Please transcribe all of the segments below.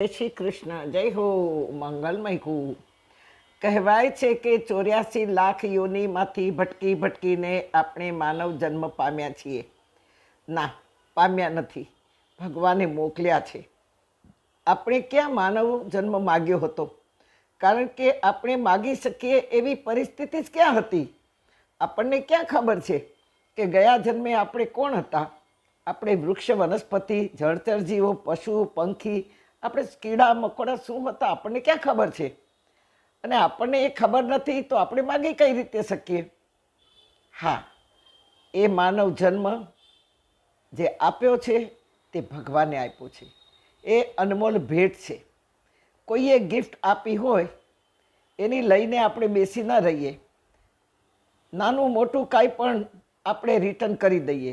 જય શ્રી કૃષ્ણ, જય હો મંગલમય હો. કહેવાય છે કે 84 લાખ યોનિમાંથી ભટકી ભટકીને આપણે માનવ જન્મ પામ્યા છીએ. ના, પામ્યા નથી, ભગવાને મોકલ્યા છે. આપણે ક્યાં માનવ જન્મ માગ્યો હતો? કારણ કે આપણે માગી શકીએ એવી પરિસ્થિતિ જ ક્યાં હતી? આપણને ક્યાં ખબર છે કે ગયા જન્મે આપણે કોણ હતા? આપણે વૃક્ષ, વનસ્પતિ, જળચર જીવો, પશુ, પંખી, આપણે કીડા મકોડા શું હતા આપણને ક્યાં ખબર છે? અને આપણને એ ખબર નથી તો આપણે માગી કઈ રીતે શકીએ? હા, એ માનવ જન્મ જે આપ્યો છે તે ભગવાને આપ્યો છે. એ અનમોલ ભેટ છે. કોઈએ ગિફ્ટ આપી હોય એની લઈને આપણે બેસી ન રહીએ. નાનું મોટું કાંઈ પણ આપણે રિટર્ન કરી દઈએ,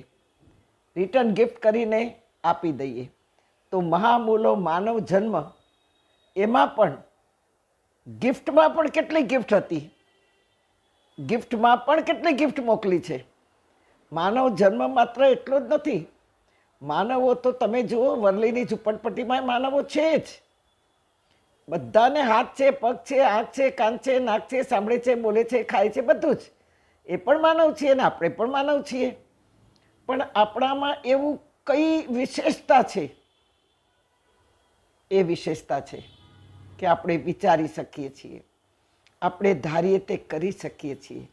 રિટર્ન ગિફ્ટ કરીને આપી દઈએ. તો મહામૂલો માનવ જન્મ, એમાં પણ ગિફ્ટમાં પણ કેટલી ગિફ્ટ હતી, ગિફ્ટમાં પણ કેટલી ગિફ્ટ મોકલી છે. માનવ જન્મ માત્ર એટલો જ નથી. માનવો તો તમે જુઓ, વરલીની ઝૂંપડપટ્ટીમાં માનવો છે જ. બધાને હાથ છે, પગ છે, આંખ છે, કાન છે, નાક છે, સાંભળે છે, બોલે છે, ખાય છે, બધું જ. એ પણ માનવ છીએ ને આપણે પણ માનવ છીએ. પણ આપણામાં એવું કઈ વિશેષતા છે? એ વિશેષતા છે કે આપણે વિચારી શકીએ છીએ, આપણે ધારીએ તે કરી શકીએ છીએ.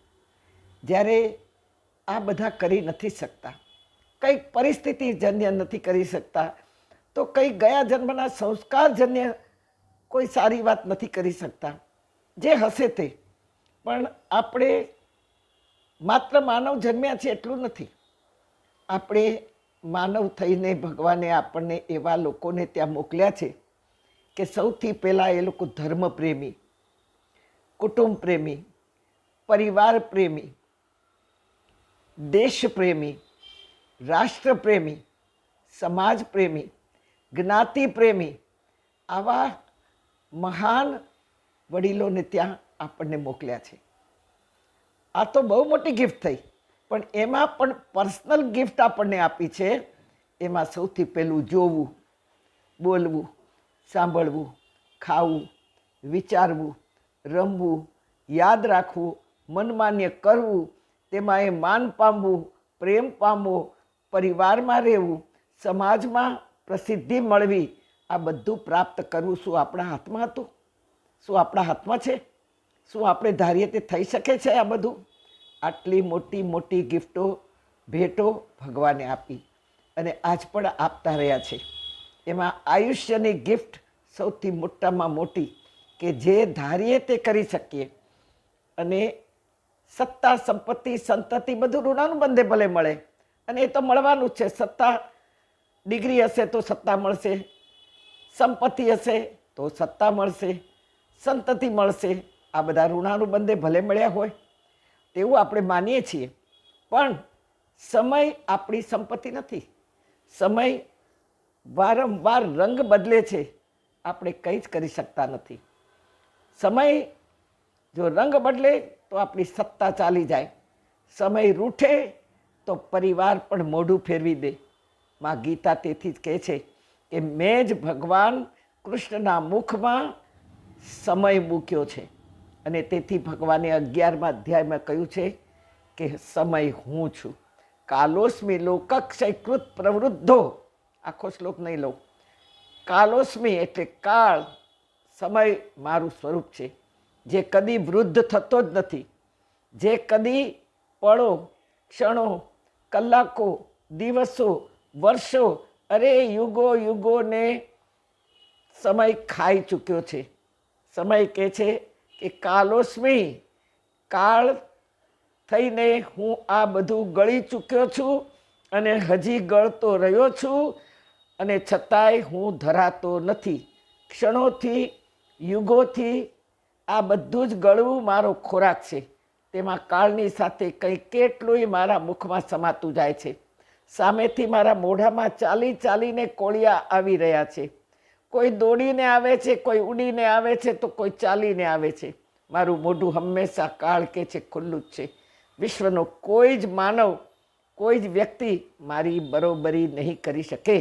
જ્યારે આ બધા કરી નથી શકતા, કંઈક પરિસ્થિતિજન્ય નથી કરી શકતા, તો કંઈક ગયા જન્મના સંસ્કારજન્ય કોઈ સારી વાત નથી કરી શકતા, જે હશે તે. પણ આપણે માત્ર માનવ જન્મ્યા છે એટલું નથી. આપણે માનવ થઈને ભગવાને આપણને એવા લોકોને ત્યાં મોકલ્યા છે કે સૌથી પહેલાં એ લોકો ધર્મ પ્રેમી, કુટુંબ પ્રેમી, પરિવાર પ્રેમી, દેશ પ્રેમી, રાષ્ટ્ર પ્રેમી, સમાજ પ્રેમી, જ્ઞાતિ પ્રેમી, આવા મહાન વડીલોને ત્યાં આપણને મોકલ્યા છે. આ તો બહુ મોટી ગિફ્ટ થઈ. પણ એમાં પણ પર્સનલ ગિફ્ટ આપણને આપી છે. એમાં સૌથી પહેલું જોવું, બોલવું, સાંભળવું, ખાવું, વિચારવું, રમવું, યાદ રાખવું, મનમાન્ય કરવું, તેમાં એ માન પામવું, પ્રેમ પામવો, પરિવારમાં રહેવું, સમાજમાં પ્રસિદ્ધિ મળવી, આ બધું પ્રાપ્ત કરવું શું આપણા હાથમાં હતું? શું આપણા હાથમાં છે? શું આપણે ધારીએ તે થઈ શકે છે? આ બધું આટલી મોટી મોટી ગિફ્ટો, ભેટો ભગવાને આપી અને આજ પણ આપતા રહ્યા છે. એમાં આયુષ્યની ગિફ્ટ સૌથી મોટામાં મોટી, કે જે ધારીએ તે કરી શકીએ. અને સત્તા, સંપત્તિ, સંતતિ બધું ઋણાનુબંધે ભલે મળે, અને એ તો મળવાનું જ છે. સત્તા, ડિગ્રી હશે તો સત્તા મળશે, સંપત્તિ હશે તો સત્તા મળશે, સંતતિ મળશે. આ બધા ઋણાનુબંધે ભલે મળ્યા હોય તેવું આપણે માનીએ છીએ. પણ સમય આપણી સંપત્તિ નથી. સમય વારંવાર રંગ બદલે છે. આપણે કંઈ જ કરી શકતા નથી. સમય જો રંગ બદલે તો આપણી સત્તા ચાલી જાય. સમય રૂઠે તો પરિવાર પણ મોઢું ફેરવી દે. માં ગીતા તેથી જ કહે છે કે મેં જ ભગવાન કૃષ્ણના મુખમાં સમય મૂક્યો છે. અને તેથી ભગવાને 11મા અધ્યાયમાં કહ્યું છે કે સમય હું છું. કાલોસ્મિ લોકક્ષયકૃત પ્રવૃદ્ધો. આખો શ્લોક નહીં લઉં. કાલોસ્મિ એટલે કાળ, સમય મારું સ્વરૂપ છે, જે કદી વૃદ્ધ થતો જ નથી, જે કદી પળો, ક્ષણો, કલાકો, દિવસો, વર્ષો, અરે યુગો યુગોને સમય ખાઈ ચૂક્યો છે. સમય કહે છે કે કાલોસ્મિ, કાળ થઈને હું આ બધું ગળી ચૂક્યો છું અને હજી ગળતો રહ્યો છું, અને છતાંય હું ધરાતો નથી. ક્ષણોથી, યુગોથી આ બધું જ ગળવું મારો ખોરાક છે. તેમાં કાળની સાથે કંઈ કેટલુંય મારા મુખમાં સમાતું જાય છે. સામેથી મારા મોઢામાં ચાલી ચાલીને કોળિયા આવી રહ્યા છે. કોઈ દોડીને આવે છે, કોઈ ઉડીને આવે છે, તો કોઈ ચાલીને આવે છે. મારું મોઢું હંમેશા કાળ કે છે ખુલ્લું જ છે. વિશ્વનો કોઈ જ માનવ, કોઈ જ વ્યક્તિ મારી બરોબરી નહીં કરી શકે.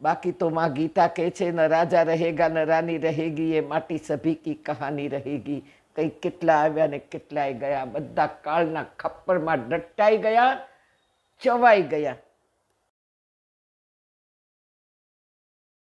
બાકી તો માં ગીતા કહે છે ન રાજા રહેગા ન રાની રહેગી, એ માટી સભી કી કહાની રહેગી. કંઈ કેટલા આવ્યા ને કેટલાય ગયા, બધા કાળના ખપ્પરમાં દટાઈ ગયા, ચવાઈ ગયા.